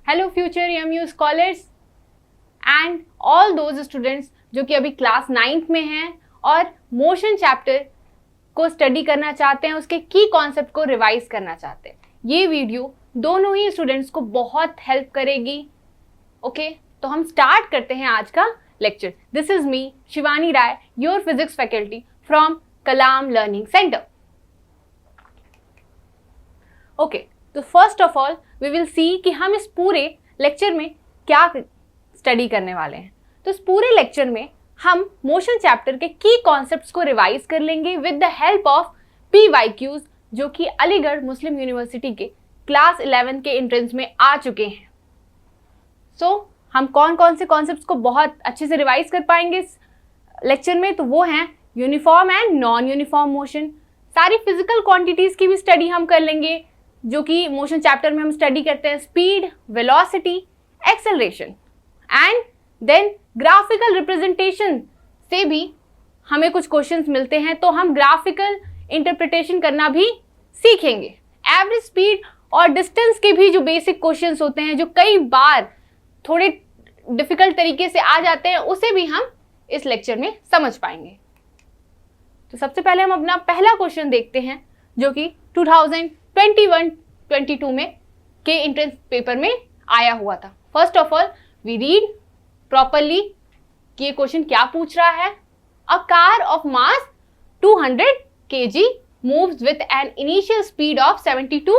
Hello future MU scholars and all those students जो कि अभी क्लास 9th में हैं और मोशन चैप्टर को स्टडी करना चाहते हैं, उसके की कॉन्सेप्ट को रिवाइज करना चाहते हैं। ये वीडियो दोनों ही स्टूडेंट्स को बहुत हेल्प करेगी। ओके, तो हम स्टार्ट करते हैं आज का lecture. This is me Shivani Rai, your physics faculty from Kalam learning centre. Okay, तो first of all we will see कि हम इस पूरे लेक्चर में क्या स्टडी करने वाले हैं। तो इस पूरे लेक्चर में हम मोशन चैप्टर के की कॉन्सेप्ट्स को रिवाइज कर लेंगे with the help of PYQs जो कि अलीगढ़ मुस्लिम यूनिवर्सिटी के क्लास 11 के एंट्रेंस में आ चुके हैं। सो हम कौन कौन से कॉन्सेप्ट्स को बहुत अच्छे से रिवाइज कर पाएंगे इस लेक्चर में, तो वो हैं uniform and non uniform motion. सारी फिजिकल क्वांटिटीज की भी स्टडी हम कर लेंगे जो कि मोशन चैप्टर में हम स्टडी करते हैं। Speed, velocity, acceleration and then graphical representation से भी हमें कुछ क्वेश्चंस मिलते हैं, तो हम ग्राफिकल इंटरप्रिटेशन करना भी सीखेंगे। एवरेज स्पीड और डिस्टेंस के भी जो बेसिक क्वेश्चंस होते हैं जो कई बार थोड़े डिफिकल्ट तरीके से आ जाते हैं, उसे भी हम इस लेक्चर में समझ पाएंगे। तो सबसे पहले हम अपना पहला क्वेश्चन देखते हैं जो कि 2021-22 में के एंट्रेंस पेपर में आया हुआ था। First of all we read properly कि ये क्वेश्चन क्या पूछ रहा है। A car of mass 200 kg moves with an initial speed of 72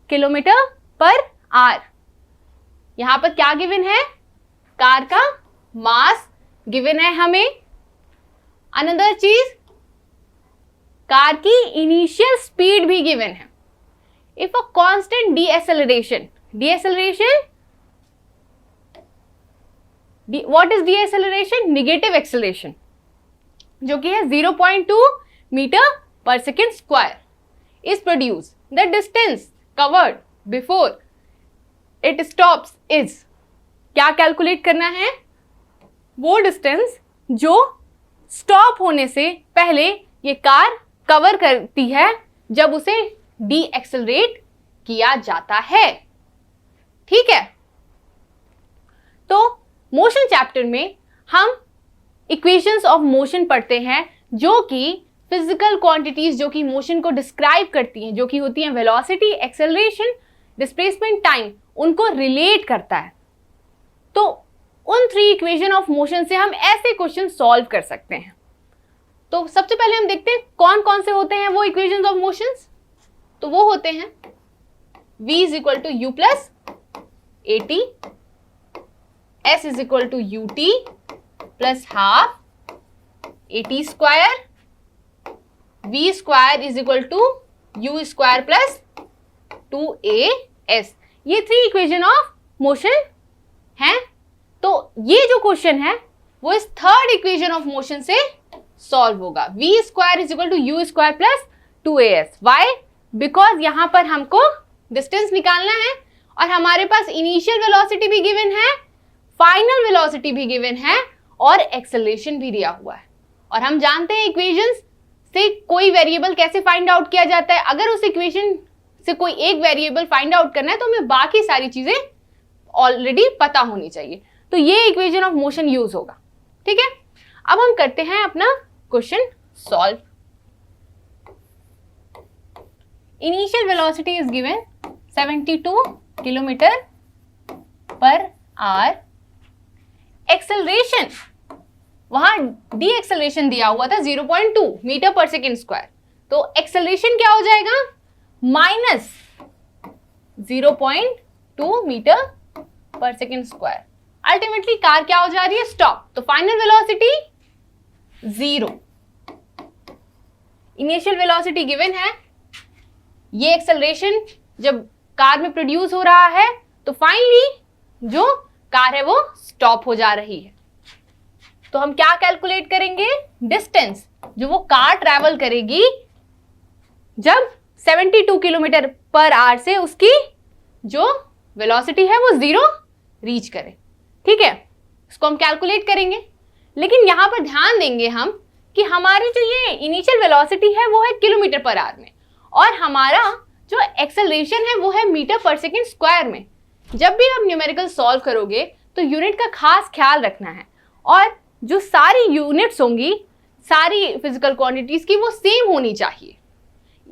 kilometre per hour. यहां पर क्या गिवन है? कार का मास गिवन है हमें। अनदर चीज, कार की इनिशियल स्पीड भी गिवन है। If a constant deceleration, what is deceleration? Negative acceleration जो कि है 0.2 metre per second square is produce. The distance covered before it stops is. क्या कैलकुलेट करना है? वो डिस्टेंस जो स्टॉप होने से पहले ये कार कवर करती है जब उसे डी एक्सेलरेट किया जाता है। ठीक है, तो मोशन चैप्टर में हम इक्वेशंस ऑफ मोशन पढ़ते हैं जो कि फिजिकल क्वांटिटीज जो कि मोशन को डिस्क्राइब करती हैं, जो कि होती हैं वेलोसिटी, एक्सेलरेशन, डिस्प्लेसमेंट, टाइम, उनको रिलेट करता है। तो उन 3 इक्वेशन ऑफ मोशन से हम ऐसे क्वेश्चन सॉल्व कर सकते हैं। तो सबसे पहले हम देखते हैं कौन कौन से होते हैं वो इक्वेशंस ऑफ मोशंस। तो वो होते हैं v is equal to u plus AT, S is equal to UT plus half AT square, V square is equal to U square plus 2AS। ये 3 इक्वेशन ऑफ मोशन हैं। तो ये जो question है वो इस थर्ड इक्वेशन ऑफ मोशन से solve होगा। V square is equal to U square plus 2AS। Why? Because यहां पर हमको डिस्टेंस निकालना है और हमारे पास इनिशियल वेलोसिटी भी गिवन है, फाइनल वेलोसिटी भी गिवन है और एक्सेलरेशन भी दिया हुआ है। और हम जानते हैं इक्वेशंस से कोई वेरिएबल कैसे फाइंड आउट किया जाता है। अगर उस इक्वेशन से कोई एक वेरिएबल फाइंड आउट करना है तो हमें बाकी सारी चीजें ऑलरेडी पता होनी चाहिए। तो ये इक्वेशन ऑफ मोशन यूज होगा। ठीक है, अब हम करते हैं अपना question solve. Initial velocity is given 72 kilometre per our. Acceleration, वहां डी एक्सेलरेशन दिया हुआ था 0.2 मीटर पर सेकेंड स्क्वायर, तो एक्सेलरेशन क्या हो जाएगा? Minus 0.2 metre per second square. Ultimately car क्या हो जा रही है? स्टॉप। तो final velocity 0। Initial velocity given है, ये एक्सेलरेशन जब कार में प्रोड्यूस हो रहा है तो फाइनली जो कार है वो स्टॉप हो जा रही है। तो हम क्या कैलकुलेट करेंगे? डिस्टेंस जो वो कार ट्रैवल करेगी जब 72 किलोमीटर पर आवर से उसकी जो वेलोसिटी है वो 0 रीच करे। ठीक है, इसको हम कैलकुलेट करेंगे। लेकिन यहां पर ध्यान देंगे हम कि हमारी जो ये इनिशियल वेलोसिटी है वो है किलोमीटर पर आवर में और हमारा जो एक्सेलरेशन है वो है मीटर पर सेकेंड स्क्वायर में। जब भी आप न्यूमेरिकल सॉल्व करोगे तो यूनिट का खास ख्याल रखना है, और जो सारी यूनिट्स होंगी, सारी फिजिकल क्वांटिटीज की, वो सेम होनी चाहिए।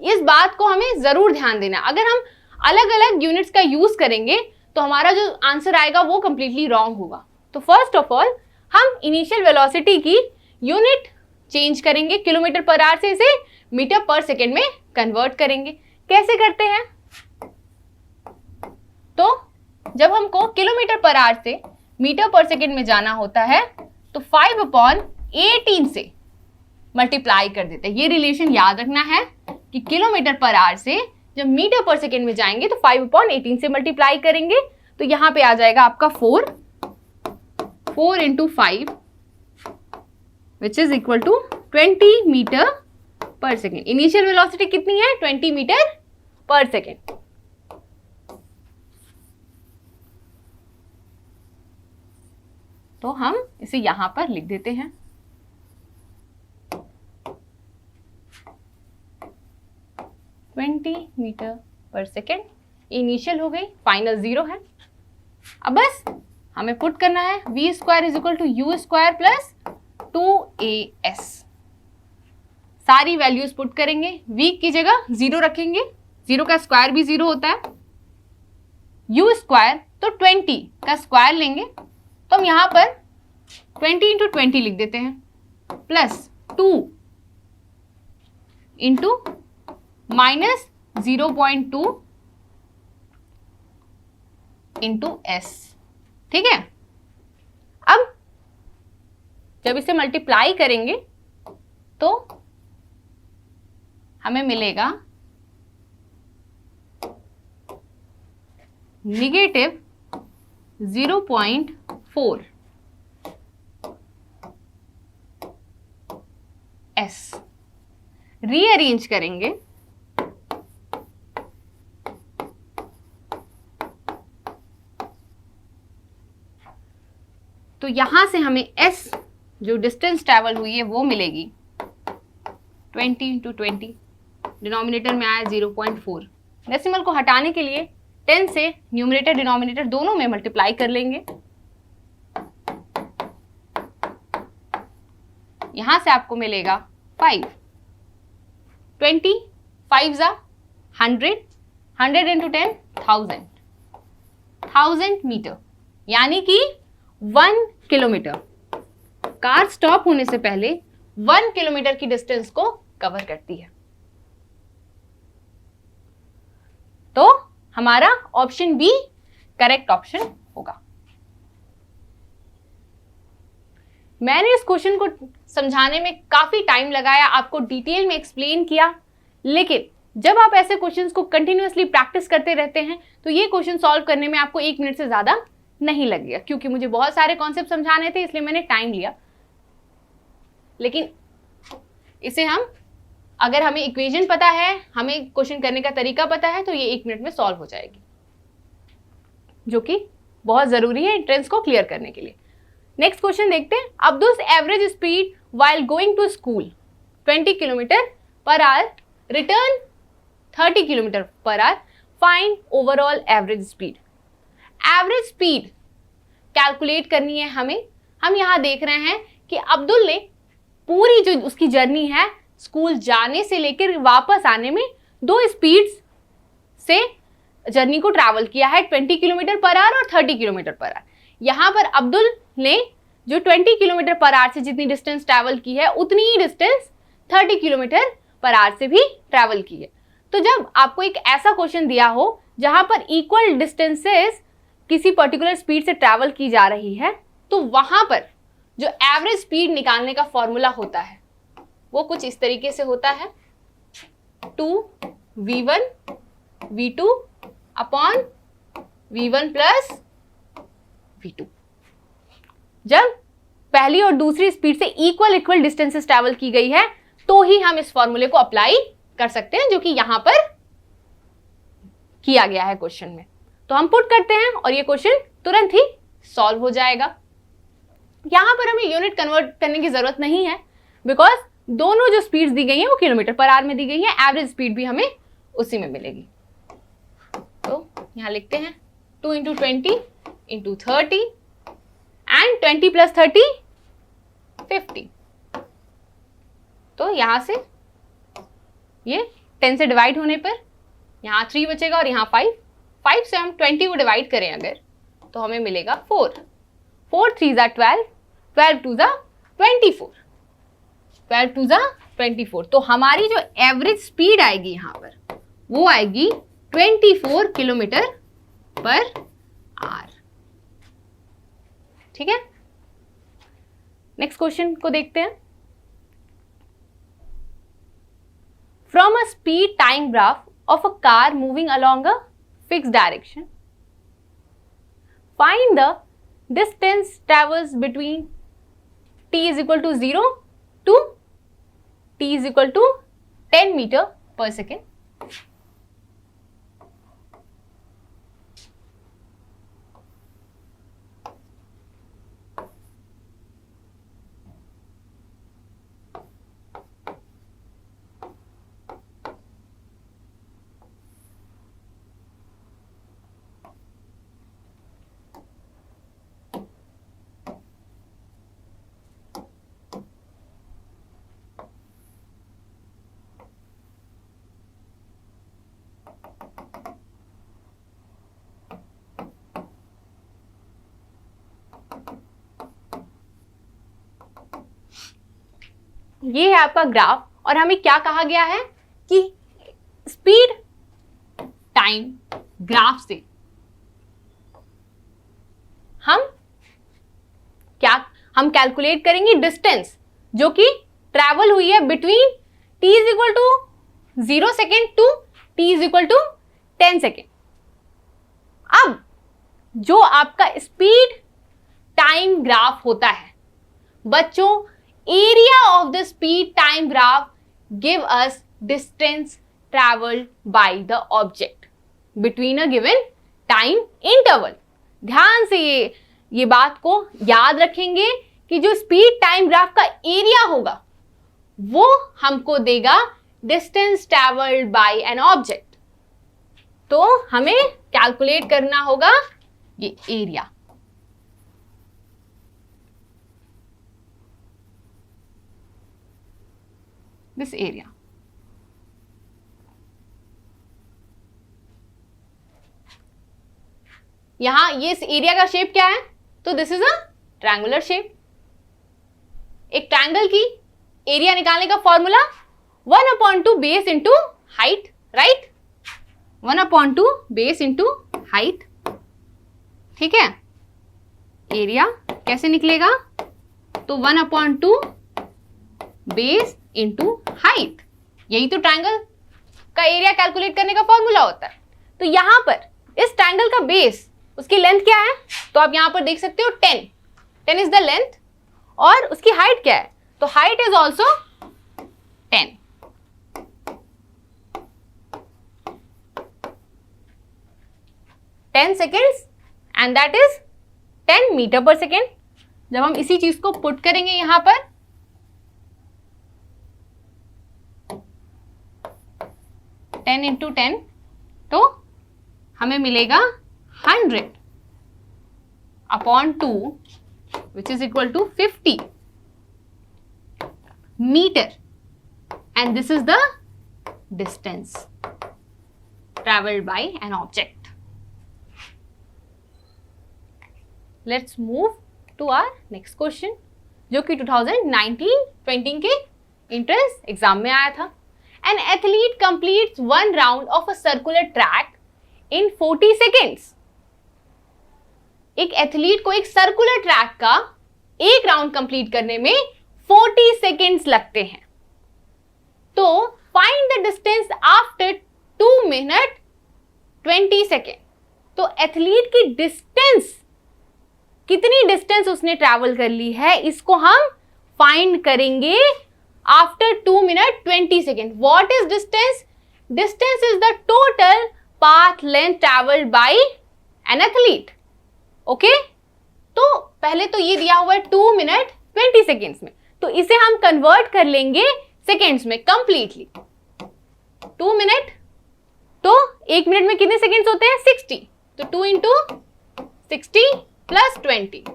इस बात को हमें जरूर ध्यान देना। अगर हम अलग अलग यूनिट्स का यूज करेंगे तो हमारा जो आंसर आएगा वो कंप्लीटली रॉन्ग होगा। तो फर्स्ट ऑफ ऑल हम इनिशियल वेलोसिटी की यूनिट चेंज करेंगे, किलोमीटर पर आवर से इसे मीटर पर सेकेंड में कन्वर्ट करेंगे। कैसे करते हैं? तो जब हमको किलोमीटर पर आवर से मीटर पर सेकेंड में जाना होता है तो 5/18 से मल्टीप्लाई कर देते हैं। ये रिलेशन याद रखना है कि किलोमीटर पर आवर से जब मीटर पर सेकेंड में जाएंगे तो 5/18 से मल्टीप्लाई करेंगे। तो यहां पे आ जाएगा आपका 4 × 5 which is equal to 20 metre per second. Initial velocity कितनी है? 20 मीटर पर सेकेंड। तो हम इसे यहां पर लिख देते हैं। मीटर पर सेकेंड इनिशियल हो गई, फाइनल 0 है। अब बस हमें पुट करना है v² = u² + 2as। सारी वैल्यूज पुट करेंगे, v की जगह 0 रखेंगे, 0 का स्क्वायर भी 0 होता है, u² तो 20 का स्क्वायर लेंगे, तो हम यहां पर 20 × 20 लिख देते हैं, प्लस 2 × -0.2 × s। ठीक है। अब जब इसे मल्टीप्लाई करेंगे तो हमें मिलेगा -0.4 s। रीअरेंज करेंगे तो यहां से हमें s जो डिस्टेंस ट्रैवल हुई है वो मिलेगी 20 × 20। डिनोमिनेटर में आया 0.4। डेसिमल को हटाने के लिए 10 से न्यूमरेटर डिनोमिनेटर दोनों में मल्टीप्लाई कर लेंगे। यहां से आपको मिलेगा 5 20 5 100 100 × 10 1000 मीटर, यानी कि 1 किलोमीटर। कार स्टॉप होने से पहले 1 किलोमीटर की डिस्टेंस को कवर करती है। तो हमारा ऑप्शन बी करेक्ट ऑप्शन होगा। मैंने इस क्वेश्चन को समझाने में काफी टाइम लगाया, आपको डिटेल में एक्सप्लेन किया, लेकिन जब आप ऐसे क्वेश्चंस को कंटिन्यूअसली प्रैक्टिस करते रहते हैं तो ये क्वेश्चन सॉल्व करने में आपको 1 मिनट से ज्यादा नहीं लगेगा। क्योंकि मुझे बहुत सारे कॉन्सेप्ट समझाने थे इसलिए मैंने टाइम लिया, लेकिन इसे हम, अगर हमें इक्वेशन पता है, हमें क्वेश्चन करने का तरीका पता है, तो ये 1 मिनट में सॉल्व हो जाएगी, जो कि बहुत जरूरी है एंट्रेंस को क्लियर करने के लिए। नेक्स्ट क्वेश्चन देखते हैं। Abdul's average speed while going to school 20 kilometre per hour, return 30 kilometre per hour, find overall average speed. Average speed calculate करनी है हमें। हम यहां देख रहे हैं कि अब्दुल ने पूरी जो उसकी जर्नी है स्कूल जाने से लेकर वापस आने में 2 स्पीड्स से जर्नी को ट्रैवल किया है, 20 किलोमीटर पर आवर और 30 किलोमीटर पर आवर। यहां पर अब्दुल ने जो 20 किलोमीटर पर आवर से जितनी डिस्टेंस ट्रैवल की है उतनी ही डिस्टेंस 30 किलोमीटर पर आवर से भी ट्रैवल की है। तो जब आपको एक ऐसा क्वेश्चन दिया हो जहां पर इक्वल डिस्टेंसेस किसी पर्टिकुलर स्पीड से ट्रैवल की जा रही है, तो वहां पर जो एवरेज स्पीड निकालने का फॉर्मूला होता है वो कुछ इस तरीके से होता है, 2v1 v2 upon v1 plus v2। जब पहली और दूसरी स्पीड से इक्वल डिस्टेंसेस ट्रैवल की गई है तो ही हम इस फॉर्मूले को अप्लाई कर सकते हैं, जो कि यहां पर किया गया है क्वेश्चन में। तो हम पुट करते हैं और ये क्वेश्चन तुरंत ही सॉल्व हो जाएगा। यहां पर हमें यूनिट कन्वर्ट करने की जरूरत नहीं है, बिकॉज दोनों जो स्पीड्स दी गई हैं वो किलोमीटर पर आवर में दी गई है, एवरेज स्पीड भी हमें उसी में मिलेगी। तो यहां लिखते हैं 2 इंटू 20 इंटू 30 एंड 20 प्लस 30 50। तो यहां से ये 10 से डिवाइड होने पर यहाँ 3 बचेगा और यहाँ 5। 5 से हम 20 को डिवाइड करें अगर तो हमें मिलेगा 4। 4 3 ज़ा 12, 12 2 ज़ा 24, 12 2 ज़ा 24। तो हमारी जो एवरेज स्पीड आएगी यहाँ पर वो आएगी 24 किलोमीटर पर आवर। ठीक है, नेक्स्ट क्वेश्चन को देखते हैं। From a speed time graph of a car moving along a fixed direction, find the distance travels between t is equal to 0 to t is equal to 10 meter per second. ये है आपका graph और हमें क्या कहा गया है कि स्पीड टाइम ग्राफ से हम कैलकुलेट करेंगे डिस्टेंस जो कि ट्रैवल हुई है between t is equal to 0 second to t is equal to 10 second. अब जो आपका स्पीड टाइम ग्राफ होता है बच्चों, area of the speed time graph give us distance traveled by the object between a given time interval। ध्यान से ये बात को याद रखेंगे कि जो स्पीड टाइम ग्राफ का एरिया होगा वो हमको देगा distance travelled by an object. तो हमें कैलकुलेट करना होगा ये एरिया। दिस एरिया यहां ये इस एरिया का शेप क्या है? तो this is a triangular shape. एक ट्रायंगल की एरिया निकालने का formula 1/2 base into height, right? 1/2 base into height. ठीक है, एरिया कैसे निकलेगा? तो 1/2 बेस इंटू हाइट। यही तो ट्रायंगल का एरिया कैलकुलेट करने का फॉर्मूला होता है। तो यहां पर इस ट्रायंगल का बेस, उसकी लेंथ क्या है? तो आप यहां पर देख सकते हो 10 इज द लेंथ। और उसकी हाइट क्या है? तो height is also 10। Seconds and that is 10 metre per second. जब हम इसी चीज को पुट करेंगे यहां पर, टेन इंटू 10, तो हमें मिलेगा 100/2 which is equal to 50 metre and this is the distance travelled by an object. Let's move to our next question जो कि 2019-20 के एंट्रेंस एग्जाम में आया था। An athlete completes one round of a circular track in 40 seconds। एक athlete को एक circular track का एक राउंड कंप्लीट करने में 40 सेकेंड्स लगते हैं। तो find the distance after 2 minute 20 second. तो एथलीट की डिस्टेंस, कितनी डिस्टेंस उसने ट्रैवल कर ली है, इसको हम फाइंड करेंगे after 2 minutes 20 seconds. What is distance? Distance is the total path length traveled by an athlete. Okay? तो पहले तो ये दिया हुआ है 2 मिनट 20 सेकेंड्स में, तो इसे हम कन्वर्ट कर लेंगे सेकेंड्स में कंप्लीटली। 2 मिनट, तो 1 मिनट में कितने सेकेंड्स होते हैं? 60। तो 2 इंटू 60 प्लस 20,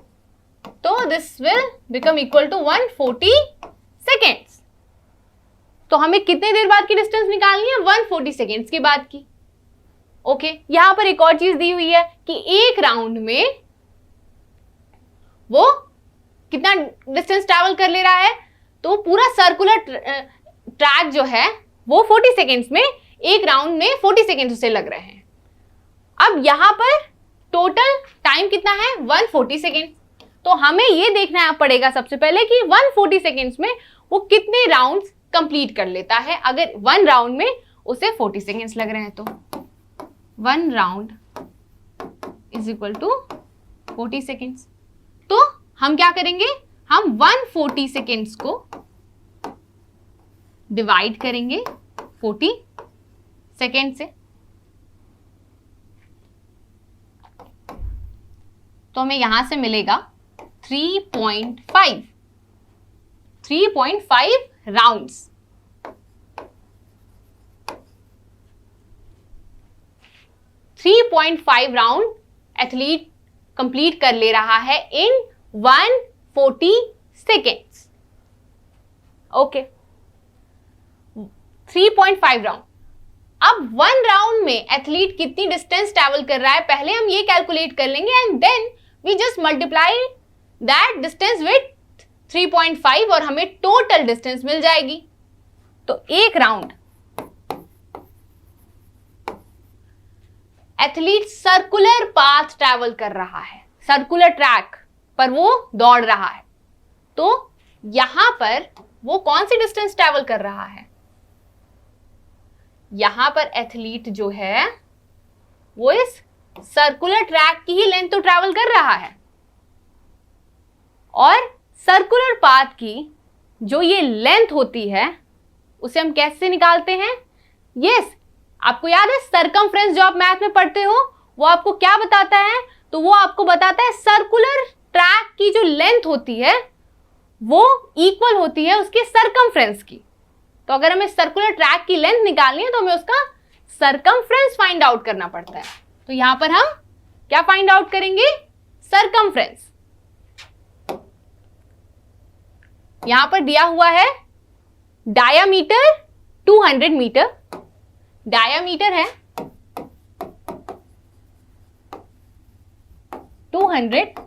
तो this will become equal to 140 seconds. तो हमें कितने देर बाद की डिस्टेंस निकालनी है? 140 सेकेंड्स के बाद की। ओके, यहां पर एक और चीज दी हुई है कि एक राउंड में वो कितना डिस्टेंस ट्रैवल कर ले रहा है, तो पूरा सर्कुलर ट्रैक जो है वो 40 सेकेंड्स में, एक राउंड में 40 सेकेंड्स उसे लग रहे हैं। अब यहां पर टोटल टाइम कितना है? 140 सेकेंड। तो हमें ये देखना पड़ेगा सबसे पहले कि 140 सेकेंड्स में वो कितने राउंड्स कंप्लीट कर लेता है। अगर 1 राउंड में उसे 40 सेकेंड्स लग रहे हैं तो 1 round is equal to 40 seconds. तो हम क्या करेंगे? हम 140 सेकेंड्स को डिवाइड करेंगे 40 सेकेंड से, तो हमें यहां से मिलेगा 3.5 राउंड्स। 3.5 राउंड एथलीट कंप्लीट कर ले रहा है इन 140 सेकेंड्स। Okay, 3.5 round. अब 1 राउंड में एथलीट कितनी डिस्टेंस ट्रैवल कर रहा है, पहले हम ये कैलकुलेट कर लेंगे and then we just multiply that distance with 3.5 और हमें टोटल डिस्टेंस मिल जाएगी। तो एक round athlete circular path travel कर रहा है, सर्कुलर ट्रैक पर वो दौड़ रहा है, तो यहां पर वो कौन सी डिस्टेंस ट्रैवल कर रहा है? यहां पर एथलीट जो है वो इस सर्कुलर ट्रैक की ही लेंथ तो ट्रैवल कर रहा है, और सर्कुलर पाथ की जो ये लेंथ होती है उसे हम कैसे निकालते हैं? यस, आपको याद है सरकमफ्रेंस जो आप मैथ में पढ़ते हो, वो आपको क्या बताता है? तो वो आपको बताता है सर्कुलर ट्रैक की जो लेंथ होती है वो इक्वल होती है उसके सरकमफ्रेंस की। तो अगर हमें सर्कुलर ट्रैक की लेंथ निकालनी है तो हमें उसका सरकमफ्रेंस फाइंड आउट करना पड़ता है। तो यहां पर हम क्या फाइंड आउट करेंगे? सरकमफ्रेंस। यहां पर दिया हुआ है डायामीटर 200 मीटर, डायामीटर है 200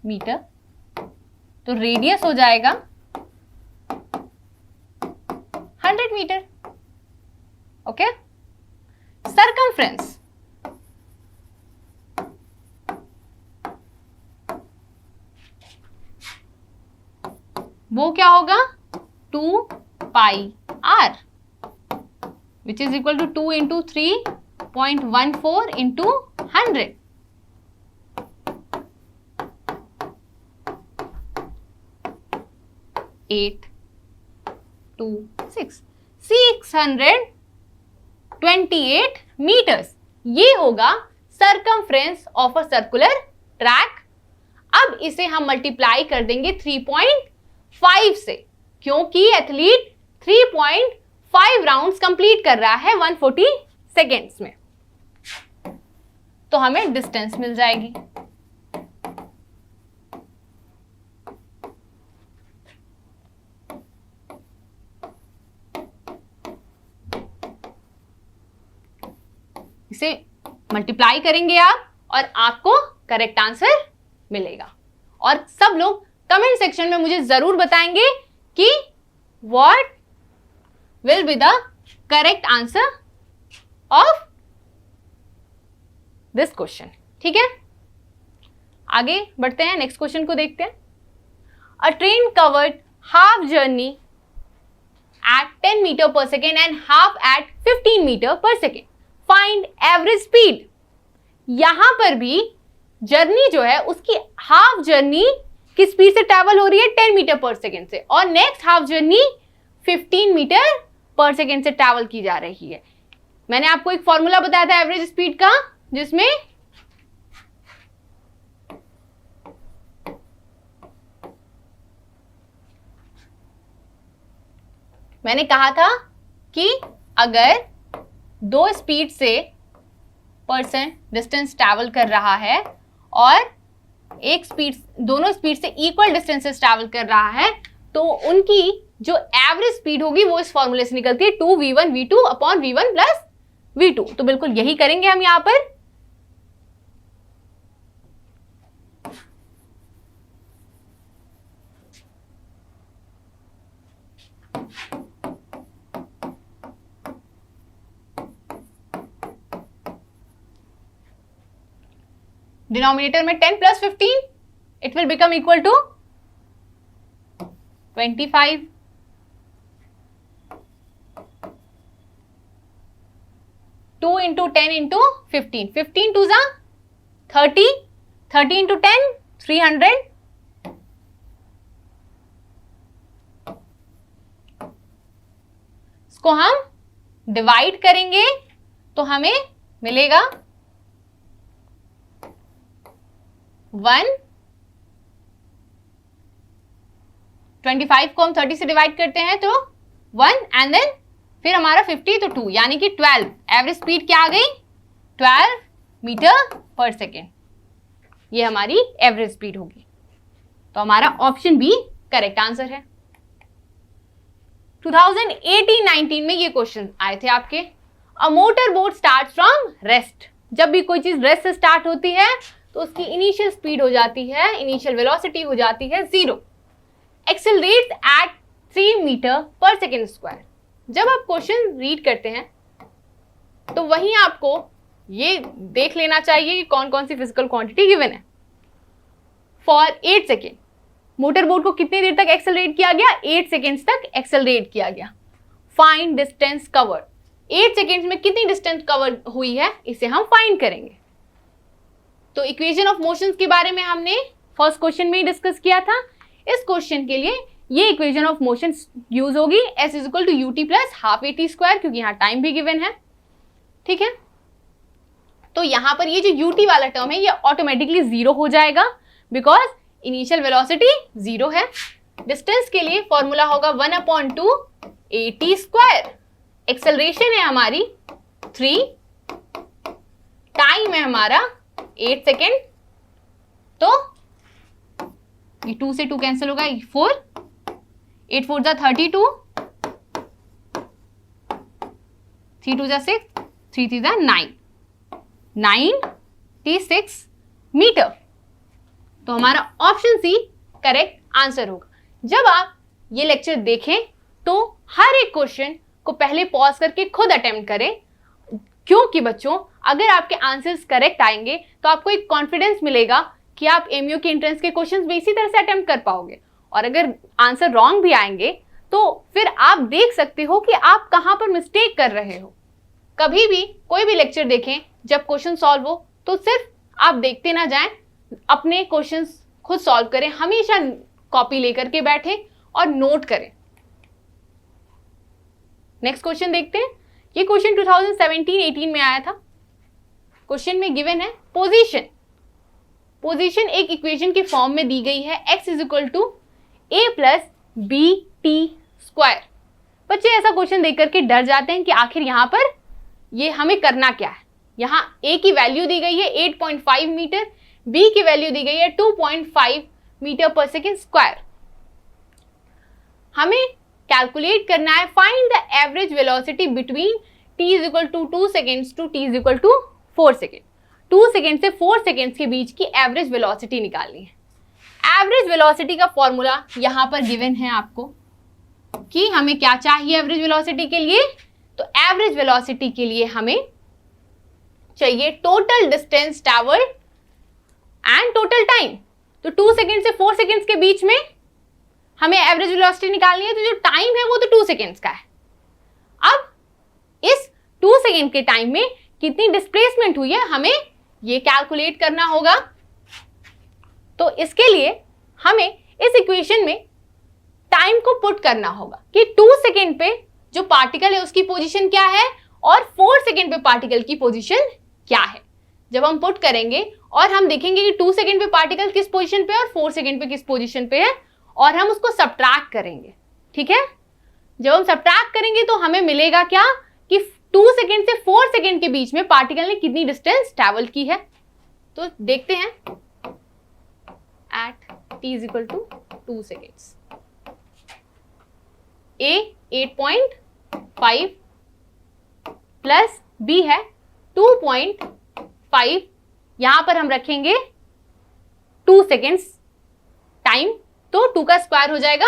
मीटर, तो रेडियस हो जाएगा 100 मीटर। ओके, सरकमफ्रेंस वो क्या होगा? 2 पाई are which is equal to 2 into 3.14 into 100. 8, 2, 6, 628 meters. ये होगा circumference of a circular track. अब इसे हम मल्टीप्लाई कर देंगे 3.5 से, क्योंकि एथलीट 3.5 राउंड्स कंप्लीट कर रहा है 140 सेकेंड्स में, तो हमें डिस्टेंस मिल जाएगी। इसे मल्टीप्लाई करेंगे आप और आपको करेक्ट आंसर मिलेगा। और सब लोग कमेंट सेक्शन में मुझे जरूर बताएंगे कि what will be the correct answer of this question. ठीक है, आगे बढ़ते हैं, नेक्स्ट क्वेश्चन को देखते हैं। A train covered half journey at 10 metre per second and half at 15 metre per second, find average speed. यहां पर भी जर्नी जो है उसकी हाफ जर्नी किस स्पीड से ट्रैवल हो रही है? 10 मीटर पर सेकेंड से, और next half journey 15 metre per second से ट्रैवल की जा रही है। मैंने आपको एक फॉर्मूला बताया था एवरेज स्पीड का, जिसमें मैंने कहा था कि अगर दो स्पीड से पर्सन डिस्टेंस ट्रैवल कर रहा है और एक स्पीड, दोनों स्पीड से इक्वल डिस्टेंसेस ट्रैवल कर रहा है, तो उनकी जो एवरेज स्पीड होगी वो इस फॉर्मूले से निकलती है 2v1v2 upon v1 plus v2। तो बिल्कुल यही करेंगे हम यहां पर। डिनोमिनेटर में 10 plus 15 it will become equal to 25। Two into 10 into 15, 15 two 30, 30 into 10 300, इसको हम डिवाइड करेंगे तो हमें मिलेगा 1। 25 को हम 30 से डिवाइड करते हैं तो 1 एंड देन फिर हमारा 50 तो 2, यानी कि 12। एवरेज स्पीड क्या आ गई? 12 मीटर पर सेकेंड। ये हमारी एवरेज स्पीड होगी। तो हमारा ऑप्शन बी करेक्ट आंसर है। 2018-19 में ये क्वेश्चन आए थे आपके। A motor boat start from rest. जब भी कोई चीज रेस्ट से स्टार्ट होती है तो उसकी इनिशियल स्पीड हो जाती है, इनिशियल वेलोसिटी हो जाती है 0। Accelerates eight 3 metre per second square. जब आप क्वेश्चन रीड करते हैं तो वहीं आपको ये देख लेना चाहिए कि कौन कौन सी फिजिकल क्वांटिटी गिवन है। फॉर 8 सेकेंड मोटर बोट को कितनी देर तक एक्सेलरेट किया गया? 8 सेकेंड्स तक एक्सेलरेट किया गया। Find distance covered. 8 सेकेंड्स में कितनी डिस्टेंस कवर हुई है इसे हम फाइंड करेंगे। तो इक्वेशन ऑफ मोशंस के बारे में हमने फर्स्ट क्वेश्चन में ही डिस्कस किया था। इस क्वेश्चन के लिए ये इक्वेशन ऑफ मोशन यूज होगी, s is equal to ut plus half at square, क्योंकि यहाँ टाइम भी गिवन है। ठीक है, तो यहाँ पर ये जो ut वाला टर्म है ये ऑटोमेटिकली 0 हो जाएगा बिकॉज इनिशियल वेलोसिटी 0 है। डिस्टेंस के लिए फॉर्मूला होगा 1/2 at स्क्वायर। एक्सेलरेशन है हमारी 3, टाइम है हमारा 8 सेकेंड, तो ये 2 से 2 कैंसिल होगा, 4, 8 4 जा 32, 3 2 जा 6, 3 3 जा 9, 96 मीटर। तो हमारा ऑप्शन सी करेक्ट आंसर होगा। जब आप ये लेक्चर देखें तो हर एक क्वेश्चन को पहले पॉज करके खुद अटेम्प्ट करें, क्योंकि बच्चों अगर आपके आंसर्स करेक्ट आएंगे तो आपको एक कॉन्फिडेंस मिलेगा कि आप एमयू के एंट्रेंस के क्वेश्चंस भी इसी तरह से अटेम्प्ट कर पाओगे। और अगर आंसर रॉन्ग भी आएंगे तो फिर आप देख सकते हो कि आप कहाँ पर मिस्टेक कर रहे हो। कभी भी कोई भी लेक्चर देखें, जब क्वेश्चन सॉल्व हो तो सिर्फ आप देखते ना जाएं, अपने क्वेश्चंस खुद सॉल्व करें। हमेशा कॉपी लेकर के बैठे और नोट करें। नेक्स्ट क्वेश्चन देखते हैं। ये क्वेश्चन 2017-18 में आया था। क्वेश्चन में गिवन है पोजीशन। पोजीशन एक इक्वेशन के फॉर्म में दी गई है, x is equal to a plus b t square. बच्चे ऐसा क्वेश्चन देख करके डर जाते हैं कि आखिर यहाँ पर ये हमें करना क्या है। यहाँ a की वैल्यू दी गई है 8.5 मीटर, b की वैल्यू दी गई है 2.5 मीटर पर सेकेंड स्क्वायर। हमें कैलकुलेट करना है find the average velocity between t is equal to 2 seconds to t is equal to 4 second. 2 second से 4 सेकेंड्स के बीच की एवरेज वेलोसिटी निकालनी है। एवरेज वेलोसिटी का फॉर्मूला यहाँ पर गिवन है आपको कि हमें क्या चाहिए एवरेज वेलोसिटी के लिए। तो एवरेज वेलोसिटी के लिए हमें चाहिए total distance travelled and total time. तो 2 सेकेंड से 4 सेकेंड्स के बीच में हमें एवरेज वेलोसिटी निकालनी है, तो जो टाइम है वो तो 2 सेकेंड्स का है। अब इस 2 सेकेंड के टाइम में कितनी डिस्प्लेसमेंट हुई है हमें ये कैलकुलेट करना होगा। तो इसके लिए हमें इस इक्वेशन में टाइम को पुट करना होगा कि 2 सेकेंड पे जो पार्टिकल है उसकी पोजीशन क्या है और 4 सेकेंड पे पार्टिकल की पोजीशन क्या है। जब हम पुट करेंगे और हम देखेंगे कि 2 सेकेंड पे पार्टिकल किस पोजीशन पे है और 4 सेकेंड पे किस पोजीशन पे है, और हम उसको सबट्रैक्ट करेंगे। ठीक है, जब हम सबट्रैक्ट करेंगे तो हमें मिलेगा क्या कि 2 सेकेंड से 4 सेकेंड के बीच में पार्टिकल ने कितनी डिस्टेंस ट्रैवल की है। तो देखते हैं at t is equal to 2 seconds. A 8.5 plus B है 2.5, यहां पर हम रखेंगे 2 सेकेंड्स टाइम, तो 2 का स्क्वायर हो जाएगा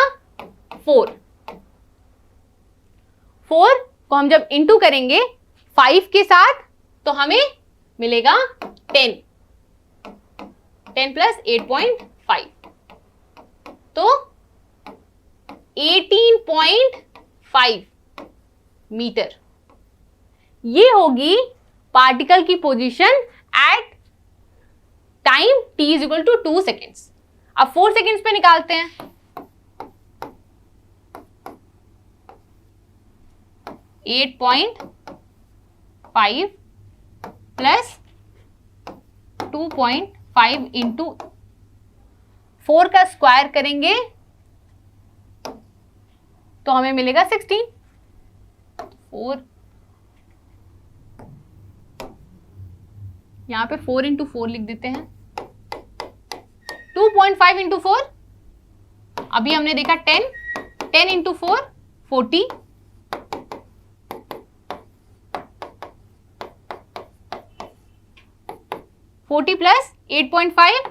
4। 4 को हम जब इंटू करेंगे 5 के साथ तो हमें मिलेगा 10। 10 प्लस 8.5 तो 18.5 मीटर। ये होगी पार्टिकल की position at time t is equal to 2 seconds. अब 4 सेकेंड्स पे निकालते हैं। एट 8.5 प्लस 2.5 इंटू 4 का स्क्वायर करेंगे तो हमें मिलेगा 16। 4 यहां पे 4 इंटू 4 लिख देते हैं। 2.5 इंटू 4, अभी हमने देखा 10, 10 इंटू 4 40, 40 प्लस 8.5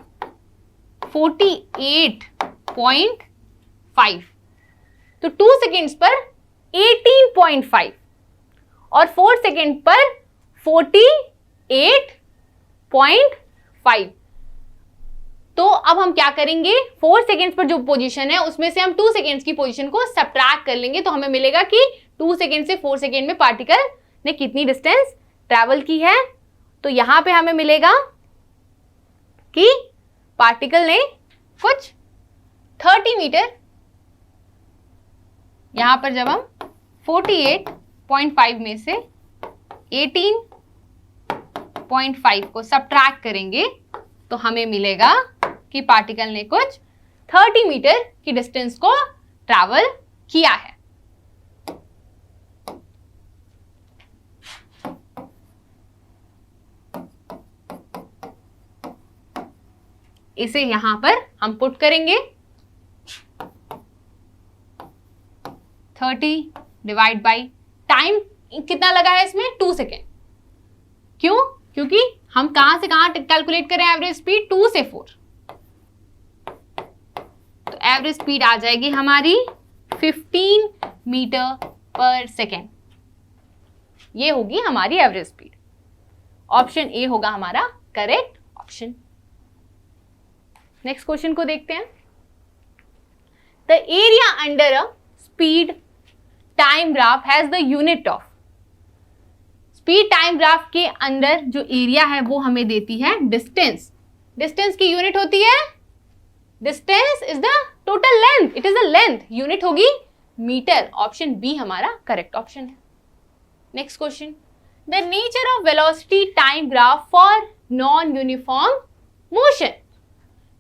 48.5, तो 2 सेकेंड्स पर 18.5 और 4 सेकेंड पर 48.5। तो अब हम क्या करेंगे, 4 सेकेंड्स पर जो पोजीशन है उसमें से हम 2 सेकेंड्स की पोजीशन को सब्ट्रैक्ट कर लेंगे, तो हमें मिलेगा कि 2 सेकेंड से 4 सेकेंड में पार्टिकल ने कितनी डिस्टेंस ट्रैवल की है। तो यहां पे हमें मिलेगा कि पार्टिकल ने कुछ 30 मीटर, यहां पर जब हम 48.5 में से 18.5 को सब्ट्रैक्ट करेंगे तो हमें मिलेगा कि पार्टिकल ने कुछ 30 मीटर की डिस्टेंस को ट्रैवल किया है। इसे यहां पर हम पुट करेंगे 30 डिवाइड बाई टाइम कितना लगा है इसमें 2 सेकेंड। क्यों? क्योंकि हम कहां से कहां कैलकुलेट करें एवरेज स्पीड, 2 से 4, तो एवरेज स्पीड आ जाएगी हमारी 15 मीटर पर सेकेंड। ये होगी हमारी एवरेज स्पीड। ऑप्शन ए होगा हमारा करेक्ट ऑप्शन। नेक्स्ट क्वेश्चन को देखते हैं। The area under a speed time graph has the unit of. Speed time graph के अंदर जो एरिया है वो हमें देती है डिस्टेंस। डिस्टेंस की यूनिट होती है, distance is the total length, it is the length, unit होगी मीटर। ऑप्शन बी हमारा करेक्ट ऑप्शन है। Next question, the nature of velocity time graph for non uniform motion.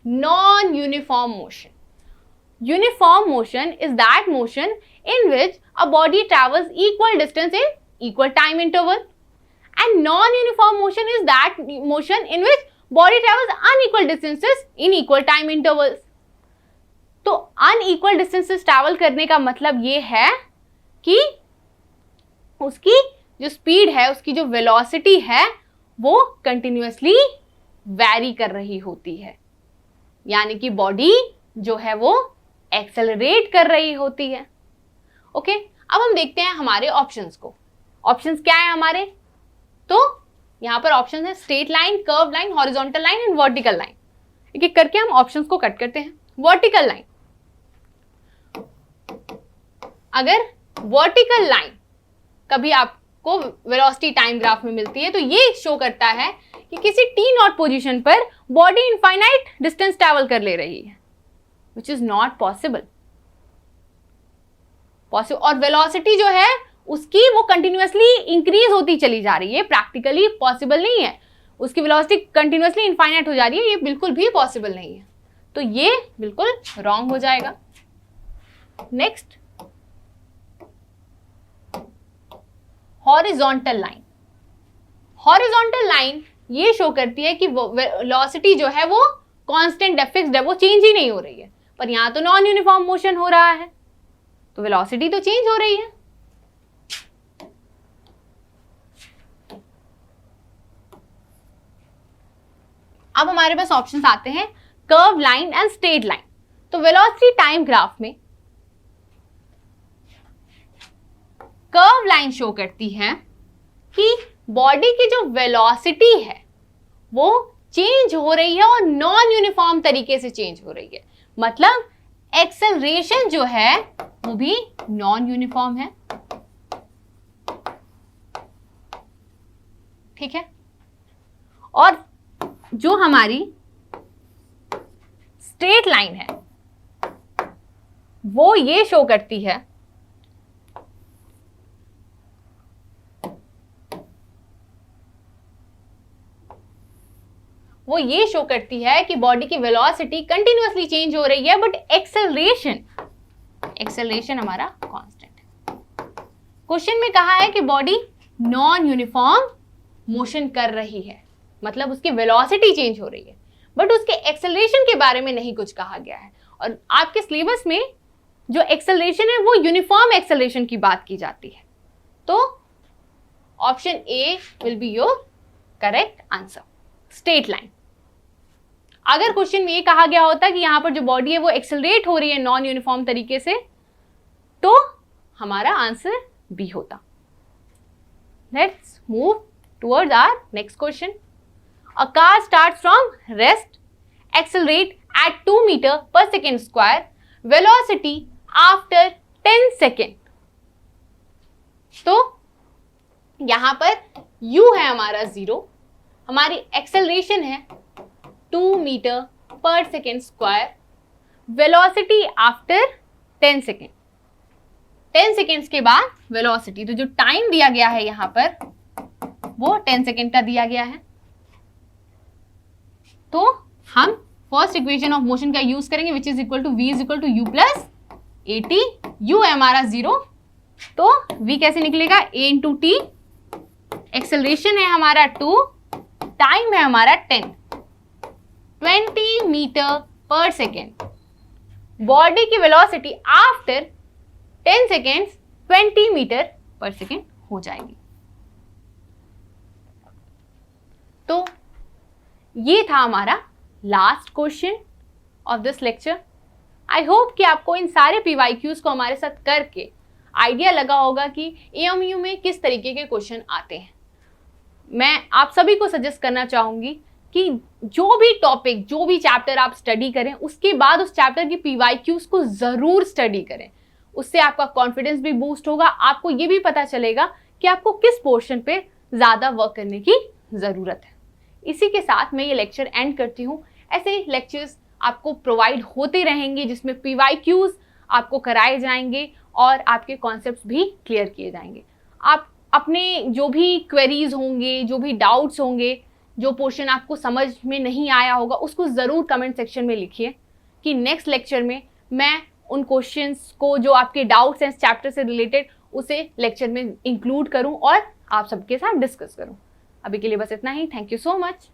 Non-uniform motion. Uniform motion is that motion in which a body travels equal distance in equal time interval. And non-uniform motion is that motion in which body travels unequal distances in equal time intervals. तो unequal distances travel करने का मतलब ये है कि उसकी जो speed है, उसकी जो वेलोसिटी है वो कंटिन्यूअसली वैरी कर रही होती है, यानी कि बॉडी जो है वो एक्सेलरेट कर रही होती है। ओके, अब हम देखते हैं हमारे ऑप्शंस को। ऑप्शंस क्या है हमारे, तो यहां पर ऑप्शन है straight line, curve line, horizontal line and vertical line. एक एक करके हम ऑप्शंस को कट करते हैं। वर्टिकल लाइन, अगर वर्टिकल लाइन कभी आपको वेलोसिटी टाइम ग्राफ में मिलती है तो ये शो करता है कि किसी टी नॉट पोजीशन पर बॉडी इनफाइनाइट डिस्टेंस ट्रैवल कर ले रही है, विच इज नॉट पॉसिबल। और वेलोसिटी जो है उसकी वो कंटिन्यूअसली इंक्रीज होती चली जा रही है, प्रैक्टिकली पॉसिबल नहीं है। उसकी वेलोसिटी कंटिन्यूअसली इनफाइनाइट हो जा रही है, ये बिल्कुल भी पॉसिबल नहीं है, तो ये बिल्कुल रॉन्ग हो जाएगा। Next, horizontal line. Horizontal line ये शो करती है कि वेलोसिटी जो है वो कांस्टेंट है, फिक्स्ड है, वो चेंज ही नहीं हो रही है। पर यहाँ तो नॉन यूनिफॉर्म मोशन हो रहा है, तो वेलोसिटी तो चेंज हो रही है। अब हमारे पास ऑप्शंस आते हैं curve line and straight line. तो वेलोसिटी टाइम ग्राफ में कर्व लाइन शो करती है कि बॉडी की जो वेलोसिटी है वो चेंज हो रही है और नॉन यूनिफॉर्म तरीके से चेंज हो रही है। मतलब एक्सेलरेशन जो है वो भी नॉन यूनिफॉर्म है। ठीक है, और जो हमारी स्ट्रेट लाइन है वो ये शो करती है कि बॉडी की वेलोसिटी कंटिन्यूअसली चेंज हो रही है, बट एक्सेलरेशन हमारा कांस्टेंट है। क्वेश्चन में कहा है कि बॉडी नॉन यूनिफॉर्म मोशन कर रही है, मतलब उसकी वेलोसिटी चेंज हो रही है, बट उसके एक्सेलरेशन के बारे में नहीं कुछ कहा गया है। और आपके सिलेबस में जो एक्सेलरेशन है वो यूनिफॉर्म एक्सेलरेशन की बात की जाती है। तो option A will be your correct answer, straight line. अगर क्वेश्चन में ये कहा गया होता कि यहाँ पर जो बॉडी है वो एक्सेलरेट हो रही है नॉन यूनिफॉर्म तरीके से, तो हमारा आंसर बी होता। Let's move towards our next question. A car starts from rest, accelerate at 2 meter per second square, velocity after 10 second. तो यहां पर u है हमारा 0, हमारी एक्सेलरेशन है 2 metre per second square, velocity after 10 second. 10 seconds के बाद वेलोसिटी, तो जो टाइम दिया गया है यहां पर वो 10 सेकेंड का दिया गया है। तो हम फर्स्ट इक्वेशन ऑफ मोशन का यूज करेंगे, which is equal to v is equal to u plus at। u है हमारा 0, तो v कैसे निकलेगा, a इंटू टी। एक्सेलरेशन है हमारा 2, टाइम है हमारा 10, 20 मीटर पर सेकेंड। बॉडी की velocity after 10 seconds 20 metre per second हो जाएगी। तो ये था हमारा last question of this lecture. I hope कि आपको इन सारे PYQs को हमारे साथ करके आइडिया लगा होगा कि AMU में किस तरीके के क्वेश्चन आते हैं। मैं आप सभी को सजेस्ट करना चाहूँगी कि जो भी टॉपिक, जो भी चैप्टर आप स्टडी करें, उसके बाद उस चैप्टर की PYQs को ज़रूर स्टडी करें। उससे आपका कॉन्फिडेंस भी बूस्ट होगा, आपको ये भी पता चलेगा कि आपको किस पोर्शन पे ज़्यादा वर्क करने की ज़रूरत है। इसी के साथ मैं ये लेक्चर एंड करती हूँ। ऐसे लेक्चर्स आपको प्रोवाइड होते रहेंगे जिसमें PYQs आपको कराए जाएंगे और आपके कॉन्सेप्ट्स भी क्लियर किए जाएंगे। आप अपने जो भी क्वेरीज होंगे, जो भी डाउट्स होंगे, जो पोर्शन आपको समझ में नहीं आया होगा, उसको ज़रूर कमेंट सेक्शन में लिखिए कि नेक्स्ट लेक्चर में मैं उन क्वेश्चंस को, जो आपके डाउट्स हैं इस चैप्टर से रिलेटेड, उसे लेक्चर में इंक्लूड करूँ और आप सबके साथ डिस्कस करूँ। अभी के लिए बस इतना ही। Thank you so much.